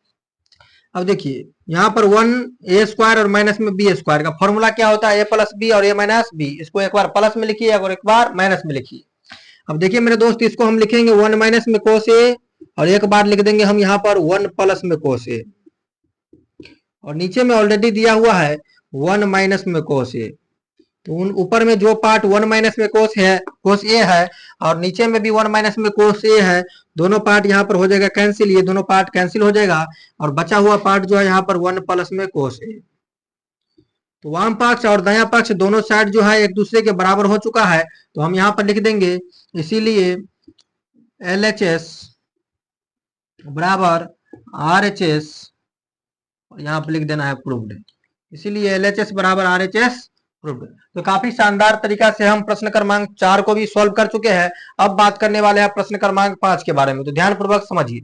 अब देखिए यहाँ पर 1 ए स्क्वायर और माइनस में बी स्क्वायर का फॉर्मूला क्या होता है, ए प्लस बी और ए माइनस बी। इसको एक बार प्लस में लिखिए और एक बार माइनस में लिखिए। अब देखिए मेरे दोस्त, इसको हम लिखेंगे 1 माइनस में कोस ए, और एक बार लिख देंगे हम यहाँ पर 1 प्लस में कोस ए, और नीचे में ऑलरेडी दिया हुआ है 1 माइनस में कोस ए। तो उन ऊपर में जो पार्ट 1 माइनस में कोस ए है, और नीचे में भी 1 माइनस में कोस ए है, दोनों पार्ट यहाँ पर हो जाएगा कैंसिल, ये दोनों पार्ट कैंसिल हो जाएगा, और बचा हुआ पार्ट जो है यहाँ पर 1 प्लस में कोस ए। तो वाम पक्ष और दायां पक्ष दोनों साइड जो है एक दूसरे के बराबर हो चुका है, तो हम यहाँ पर लिख देंगे, इसीलिए LHS बराबर RHS, यहाँ पर लिख देना है प्रूव्ड, इसीलिए LHS बराबर RHS प्रूव्ड। तो काफी शानदार तरीका से हम प्रश्न क्रमांक 4 को भी सॉल्व कर चुके हैं। अब बात करने वाले हैं प्रश्न क्रमांक 5 के बारे में, तो ध्यान पूर्वक समझिए।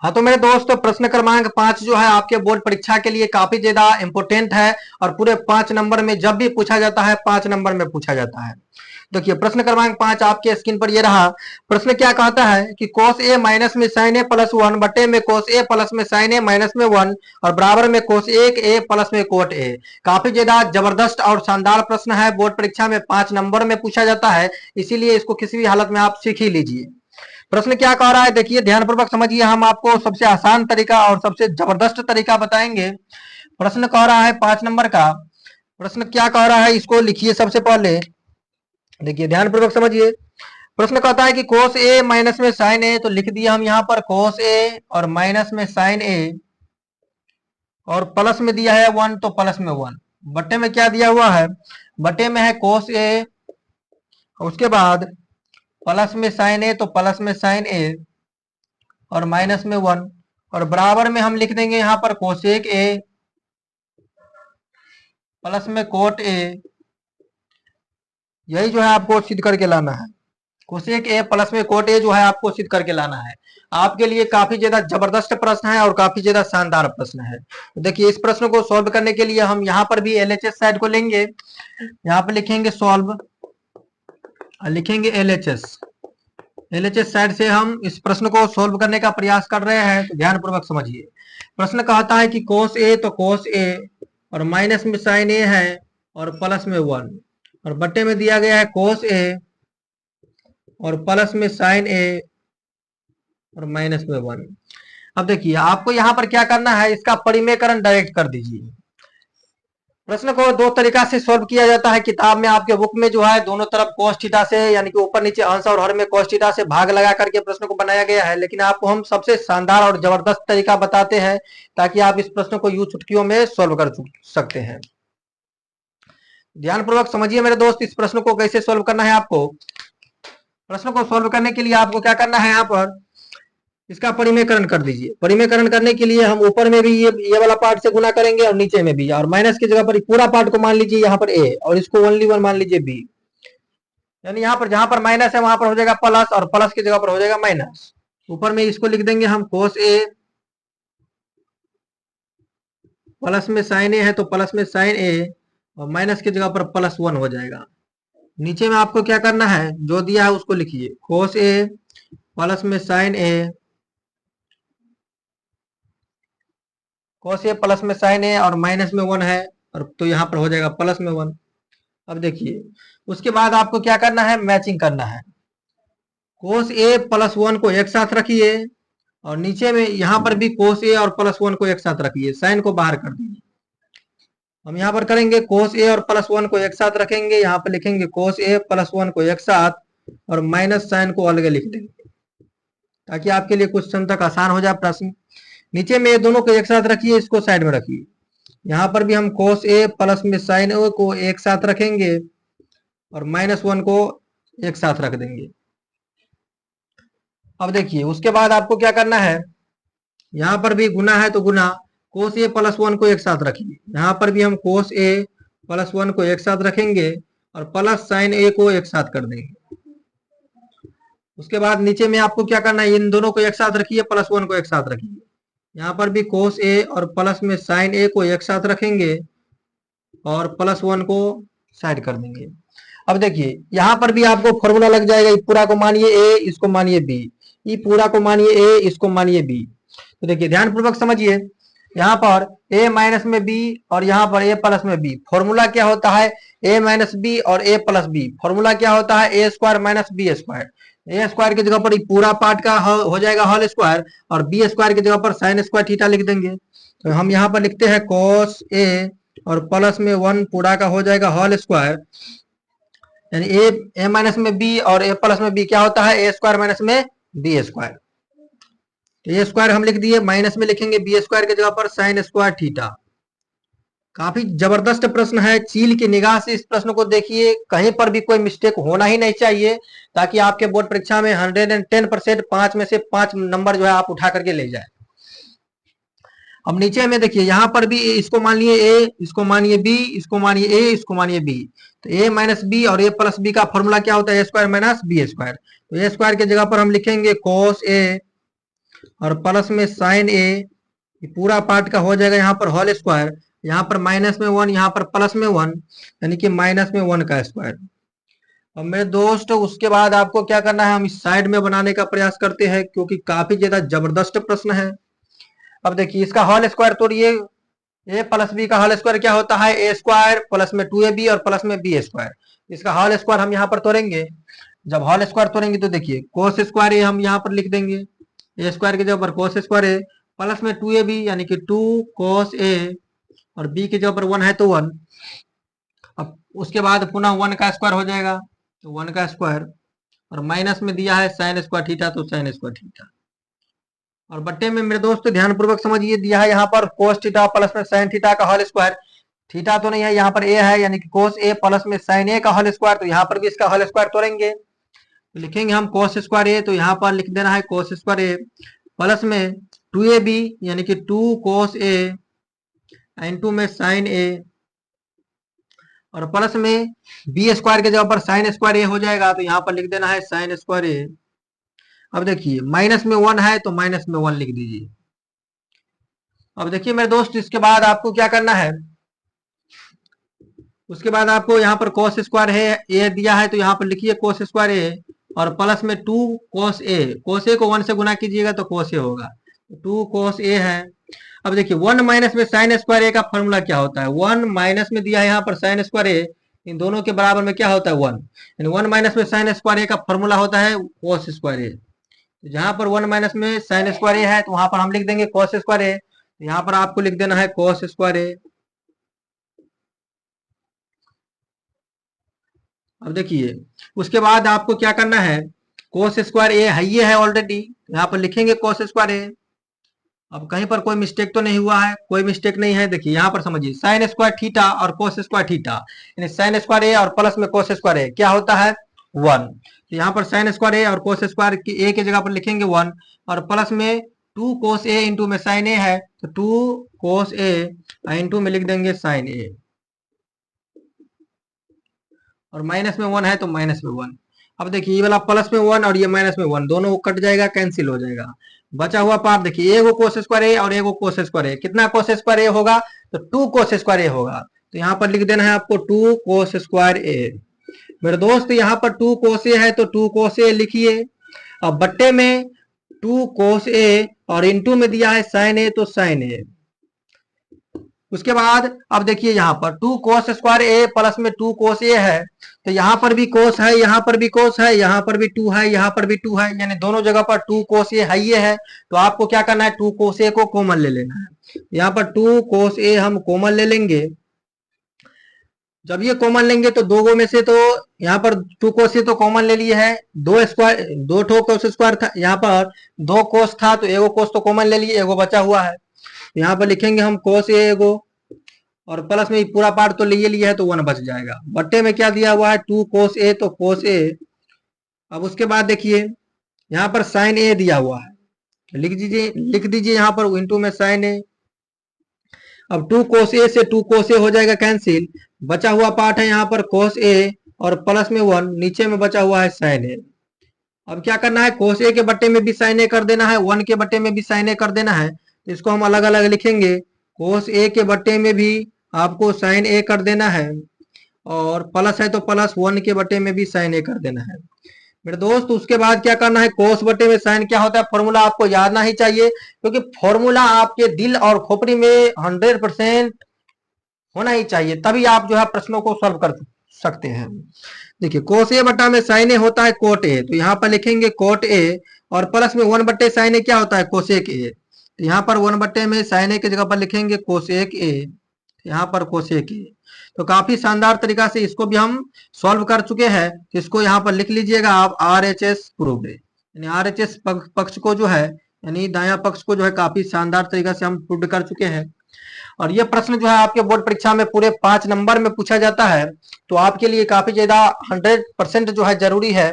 हाँ तो मेरे दोस्तों, प्रश्न क्रमांक 5 जो है आपके बोर्ड परीक्षा के लिए काफी ज्यादा इंपोर्टेंट है, और पूरे 5 नंबर में जब भी पूछा जाता है 5 नंबर में पूछा जाता है। देखिए प्रश्न क्रमांक 5 आपके स्क्रीन पर ये रहा। प्रश्न क्या कहता है कि कोस ए माइनस में साइन ए प्लस 1 बटे में कोस ए प्लस में साइन ए माइनस में 1 और बराबर में कोस ए प्लस में कोट ए। काफी ज्यादा जबरदस्त और शानदार प्रश्न है, बोर्ड परीक्षा में 5 नंबर में पूछा जाता है, इसीलिए इसको किसी भी हालत में आप सीख ही लीजिए। प्रश्न क्या कह रहा है, देखिए ध्यानपूर्वक समझिए, हम आपको सबसे आसान तरीका और सबसे जबरदस्त तरीका बताएंगे। प्रश्न कह रहा है 5 नंबर का, प्रश्न क्या कह रहा है इसको लिखिए। सबसे पहले देखिए ध्यानपूर्वक समझिए, प्रश्न कहता है कि कोस ए माइनस में साइन ए, तो लिख दिया हम यहाँ पर कोस ए और माइनस में साइन ए, और प्लस में दिया है 1 तो प्लस में 1, बटे में क्या दिया हुआ है, बटे में है कोस ए, उसके बाद प्लस में साइन ए तो प्लस में साइन ए और माइनस में 1, और बराबर में हम लिख देंगे यहाँ पर कोसेक ए प्लस में कोट ए। यही जो है आपको सिद्ध करके लाना है, कोसेक ए प्लस में कोट ए जो है आपको सिद्ध करके लाना है। आपके लिए काफी ज्यादा जबरदस्त प्रश्न है और काफी ज्यादा शानदार प्रश्न है। तो देखिए इस प्रश्न को सॉल्व करने के लिए हम यहाँ पर भी LHS साइड को लेंगे, यहाँ पर लिखेंगे सॉल्व, लिखेंगे LHS साइड से हम इस प्रश्न को सॉल्व करने का प्रयास कर रहे हैं। तो ध्यानपूर्वक समझिए, प्रश्न कहता है कि कोस ए तो कोस ए और माइनस में साइन ए है और प्लस में 1, और बट्टे में दिया गया है कोस ए और प्लस में साइन ए और माइनस में 1। अब देखिए आपको यहाँ पर क्या करना है, इसका परिमेयकरण डायरेक्ट कर दीजिए। प्रश्न को दो तरीका से सॉल्व किया जाता है। किताब में आपके बुक में जो है दोनों तरफ cos थीटा से, यानी कि ऊपर नीचे अंश और हर में cos थीटा से भाग लगा करके प्रश्न को बनाया गया है, लेकिन आपको हम सबसे शानदार और जबरदस्त तरीका बताते हैं ताकि आप इस प्रश्न को यूं चुटकियों में सॉल्व कर सकते हैं। ध्यानपूर्वक समझिए मेरे दोस्त, इस प्रश्न को कैसे सॉल्व करना है आपको। प्रश्न को सॉल्व करने के लिए आपको क्या करना है, यहाँ पर इसका परिमेयकरण कर दीजिए। परिमेयकरण करने के लिए हम ऊपर में भी ये वाला पार्ट से गुना करेंगे और नीचे में भी, और माइनस की जगह पर पूरा पार्ट को मान लीजिए यहाँ पर ए और इसको ओनली वन मान लीजिए बी। यानी यहाँ पर जहां पर माइनस है वहां पर हो जाएगा प्लस और प्लस की जगह पर हो जाएगा माइनस। ऊपर में इसको लिख देंगे हम कोस ए, प्लस में साइन ए है तो प्लस में साइन ए और माइनस की जगह पर प्लस वन हो जाएगा। नीचे में आपको क्या करना है, जो दिया है उसको लिखिए, कोस ए प्लस में साइन ए, कोस ए प्लस में साइन ए और माइनस में वन है और तो यहाँ पर हो जाएगा प्लस में वन। अब देखिए उसके बाद आपको क्या करना है, मैचिंग करना है। कोस ए प्लस वन को एक साथ रखिए और नीचे में यहाँ पर भी कोस ए और प्लस वन को एक साथ रखिए, साइन को बाहर कर दीजिए। हम यहाँ पर करेंगे कोस ए और प्लस वन को एक साथ रखेंगे, यहाँ पर लिखेंगे कोस ए प्लस वन को एक साथ और माइनस साइन को अलग लिख देंगे ताकि आपके लिए कुछ समय तक आसान हो जाए प्रश्न। नीचे में ये दोनों को एक साथ रखिए, इसको साइड में रखिए। यहाँ पर भी हम कोस ए प्लस में साइन ए को एक साथ रखेंगे और माइनस वन को एक साथ रख देंगे। अब देखिए उसके बाद आपको क्या करना है, यहाँ पर भी गुना है तो गुना, कोस ए प्लस वन को एक साथ रखिए। यहाँ पर भी हम कोस ए प्लस वन को एक साथ रखेंगे और प्लस साइन ए को एक साथ कर देंगे। उसके बाद नीचे में आपको क्या करना है, इन दोनों को एक साथ रखिए, प्लस वन को एक साथ रखिए। यहाँ पर भी कोस ए और प्लस में साइन ए को एक साथ रखेंगे और प्लस वन को साइड कर देंगे। अब देखिए यहाँ पर भी आपको फॉर्मूला लग जाएगा, ये पूरा को मानिए ए, इसको मानिए बी, ये पूरा को मानिए ए, इसको मानिए बी। तो देखिए ध्यानपूर्वक समझिए, यहाँ पर a माइनस में b और यहाँ पर a प्लस में b। फॉर्मूला क्या होता है, a माइनस बी और a प्लस बी। फॉर्मूला क्या होता है, ए स्क्वायर माइनस बी स्क्वायर। ए स्क्वायर की जगह पर पूरा पार्ट का हो जाएगा होल स्क्वायर और बी स्क्वायर की जगह पर साइन स्क्वायर थीटा लिख देंगे। तो हम यहाँ पर लिखते हैं कोस ए और प्लस में वन पूरा का हो जाएगा होल स्क्वायर, यानी ए माइनस में बी और ए प्लस में बी क्या होता है, ए स्क्वायर माइनस में बी स्क्वायर। तो ए स्क्वायर हम लिख दिए, माइनस में लिखेंगे बी स्क्वायर की जगह पर साइन स्क्वायर थीटा। काफी जबरदस्त प्रश्न है, चील की निगाह से इस प्रश्न को देखिए, कहीं पर भी कोई मिस्टेक होना ही नहीं चाहिए ताकि आपके बोर्ड परीक्षा में 110% 5 में से 5 नंबर जो है आप उठा करके ले जाए। अब नीचे में देखिए यहाँ पर भी इसको मानिए ए, इसको मानिए बी, इसको मानिए ए, इसको मानिए बी। तो ए माइनस बी और ए प्लस बी का फॉर्मूला क्या होता है, ए स्क्वायर माइनस बी स्क्वायर। तो ए स्क्वायर की जगह पर हम लिखेंगे कोस ए और प्लस में साइन ए, पूरा पार्ट का हो जाएगा यहाँ पर होल स्क्वायर, यहाँ पर माइनस में वन, यहाँ पर प्लस में वन, यानी कि माइनस में वन का स्क्वायर। अब मेरे दोस्त उसके बाद आपको क्या करना है, हम इस साइड में बनाने का प्रयास करते हैं क्योंकि काफी ज्यादा जबरदस्त प्रश्न है। अब देखिए इसका होल स्क्वायर तोड़िए, ए प्लस बी का होल स्क्वायर क्या होता है, ए स्क्वायर प्लस में 2ab और प्लस में बी स्क्वायर। इसका होल स्क्वायर हम यहाँ पर तोड़ेंगे। जब होल स्क्वायर तोड़ेंगे तो देखिए कोस स्क्वायर ए हम यहाँ पर लिख देंगे, ए स्क्वायर की जगह पर कोस स्क्वायर ए प्लस में 2ab यानी कि 2 कोस ए और बी की जगह पर 1 है तो 1। अब उसके बाद पुनः 1 का स्क्वायर हो जाएगा तो 1 का स्क्वायर और माइनस में दिया है साइन स्क्वायर थीटा तो साइन स्क्वायर थीटा। और बट्टे में मेरे दोस्त ध्यानपूर्वक समझिए, दिया है यहाँ पर कोस थीटा प्लस में साइन थीटा का होल स्क्वायर। थीटा तो नहीं है, यहाँ पर ए है यानी कि कोस ए प्लस में साइन ए का होल स्क्वायर। तो यहाँ पर भी इसका होल स्क्वायर तोड़ेंगे तो लिखेंगे हम कोस स्क्वायर ए, तो यहाँ पर लिख देना है कोस स्क्वायर ए प्लस में 2ab यानी कि 2 कोस ए इनटू में साइन ए और प्लस में बी स्क्वायर के जगह पर साइन स्क्वायर ए हो जाएगा तो यहाँ पर लिख देना है साइन स्क्वायर ए। अब देखिए माइनस में 1 है तो माइनस में 1 लिख दीजिए। अब देखिए मेरे दोस्त इसके बाद आपको क्या करना है, उसके बाद आपको यहाँ पर कोस स्क्वायर है ए दिया है तो यहाँ पर लिखिए कोस स्क्वायर ए और प्लस में 2 कोस ए, कोस ए को 1 से गुना कीजिएगा तो कोस ए होगा, 2 कोस ए है। अब देखिए 1 माइनस में साइन स्क्वायर ए का फॉर्मूला क्या होता है, 1 माइनस में दिया है यहाँ पर साइन स्क्वायर ए, इन दोनों के बराबर में क्या होता है 1, यानी 1 माइनस में साइन स्क्वायर ए का फॉर्मूला होता है कोस स्क्वायर ए। तो जहां पर 1 माइनस में साइन स्क्वायर ए है तो वहां पर हम लिख देंगे कोस स्क्वायर ए, तो यहाँ पर आपको लिख देना है कोस स्क्वायर ए। अब देखिए उसके बाद आपको क्या करना है, कोस स्क्वायर ए है ये है ऑलरेडी, यहाँ पर लिखेंगे कोस स्क्वायर ए। अब कहीं पर कोई मिस्टेक तो नहीं हुआ है, कोई मिस्टेक नहीं है। देखिए यहाँ पर समझिए साइन स्क्वायर थीटा और कोस स्क्वायर थीटा, यानी साइन स्क्वायर ए और प्लस में कोस स्क्वायर ए क्या होता है, 1। तो यहाँ पर साइन स्क्वायर ए और कोस स्क्वायर ए की जगह पर लिखेंगे 1, और प्लस में 2 कोस ए इंटू में साइन ए है तो 2 कोस ए इंटू में लिख देंगे साइन ए, और माइनस में 1 है तो माइनस में 1। अब देखिए ये वाला प्लस में 1 और ये माइनस में 1 दोनों कट जाएगा, कैंसिल हो जाएगा। बचा हुआ पार्ट देखिए, एगो कोस स्क्वायर ए और एगो कोस स्क्वायर ए, कितना कोस स्क्वायर ए होगा तो 2 कोस स्क्वायर ए होगा। तो यहाँ पर लिख देना है आपको 2 कोस स्क्वायर ए। मेरे दोस्त यहाँ पर 2 कोस ए है तो 2 कोस ए लिखिए। अब बट्टे में 2 कोस ए और इंटू में दिया है साइन ए तो साइन ए। उसके बाद अब देखिए यहाँ पर 2 कोस स्क्वायर ए प्लस में 2 कोस ए है, तो यहाँ पर भी कोस है, यहाँ पर भी कोस है, यहाँ पर भी 2 है, यहाँ पर भी 2 है, यानी दोनों जगह पर 2 कोस ए है ये है। तो आपको क्या करना है, 2 कोस ए को कॉमन ले लेना है। यहाँ पर 2 कोस ए हम कॉमन ले लेंगे। जब ये कॉमन लेंगे तो दो में से, तो यहाँ पर 2 कोस ए तो कॉमन ले लिए है, 2 स्क्वायर 2 ठो कोस स्क्वायर था, यहाँ पर 2 कोस था तो एगो कोस तो कॉमन ले लिए, एगो बचा हुआ है। यहाँ पर लिखेंगे हम कोस ए एगो, और प्लस में पूरा पार्ट तो लिए लिया है तो 1 बच जाएगा। बट्टे में क्या दिया हुआ है 2 कोस ए तो कोस ए। अब उसके बाद देखिए यहाँ पर साइन ए दिया हुआ है, लिख दीजिए यहाँ पर इंटू में साइन ए। अब 2 कोस ए से 2 कोस ए हो जाएगा कैंसिल, बचा हुआ पार्ट है यहाँ पर कोस ए और प्लस में 1, नीचे में बचा हुआ है साइन ए। अब क्या करना है, कोस ए के बट्टे में भी साइन ए कर देना है, 1 के बट्टे में भी साइन ए कर देना है। तो इसको हम अलग अलग लिखेंगे, कोस ए के बट्टे में भी आपको साइन ए कर देना है, और प्लस है तो प्लस 1 के बट्टे में भी साइन ए कर देना है। मेरे दोस्त उसके बाद क्या करना है, कोस बटे में साइन क्या होता है फॉर्मूला आपको यादना ही चाहिए, क्योंकि फॉर्मूला आपके दिल और खोपड़ी में 100% होना ही चाहिए, तभी आप जो है प्रश्नों को सॉल्व कर सकते हैं। देखिए कोस ए बटा में साइन ए होता है कोट ए, तो यहाँ पर लिखेंगे कोट ए, और प्लस में 1 बट्टे साइन ए क्या होता है कोसेक ए, तो यहाँ पर 1 बट्टे में साइन ए की जगह पर लिखेंगे कोसेक ए, यहाँ पर कोसेक ए। तो काफी शानदार तरीका से इसको भी हम सॉल्व कर चुके हैं। तो इसको यहाँ पर लिख लीजिएगा आप, RHS प्रूव्ड, यानी RHS पक्ष को जो है, यानी दायां पक्ष को जो है काफी शानदार तरीका से हम प्रूव्ड कर चुके हैं। और ये प्रश्न जो है आपके बोर्ड परीक्षा में पूरे 5 नंबर में पूछा जाता है, तो आपके लिए काफी ज्यादा 100% जो है जरूरी है।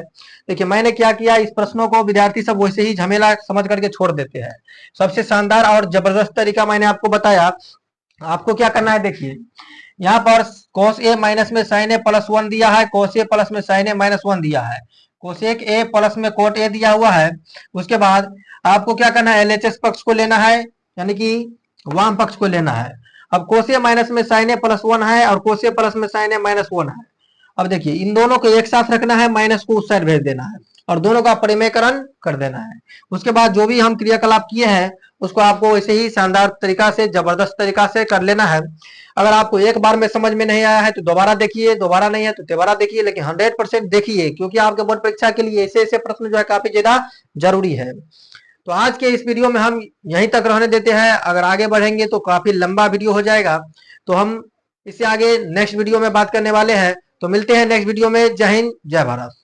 देखिए मैंने क्या किया, इस प्रश्नों को विद्यार्थी सब वैसे ही झमेला समझ करके छोड़ देते हैं। सबसे शानदार और जबरदस्त तरीका मैंने आपको बताया। आपको क्या करना है, देखिए यहाँ पर कोस ए माइनस में साइन ए प्लस 1 दिया है, कोस ए प्लस में साइन ए माइनस 1 दिया है, कोसेक ए प्लस में कोट ए दिया हुआ है। उसके बाद आपको क्या करना है, LHS पक्ष को लेना है, यानी कि वाम पक्ष को लेना है। अब कोस ए माइनस में साइन ए प्लस 1 है और कोस ए प्लस में साइन ए माइनस 1 है। अब देखिए इन दोनों को एक साथ रखना है, माइनस को उस साइड भेज देना है और दोनों का परिमेयकरण कर देना है। उसके बाद जो भी हम क्रियाकलाप किए हैं उसको आपको वैसे ही शानदार तरीका से, जबरदस्त तरीका से कर लेना है। अगर आपको एक बार में समझ में नहीं आया है तो दोबारा देखिए, दोबारा नहीं है तो दोबारा देखिए, लेकिन 100% देखिए, क्योंकि आपके बोर्ड परीक्षा के लिए ऐसे ऐसे प्रश्न जो है काफी ज्यादा जरूरी है। तो आज के इस वीडियो में हम यहीं तक रहने देते हैं। अगर आगे बढ़ेंगे तो काफी लंबा वीडियो हो जाएगा, तो हम इससे आगे नेक्स्ट वीडियो में बात करने वाले हैं। तो मिलते हैं नेक्स्ट वीडियो में। जय हिंद, जय भारत।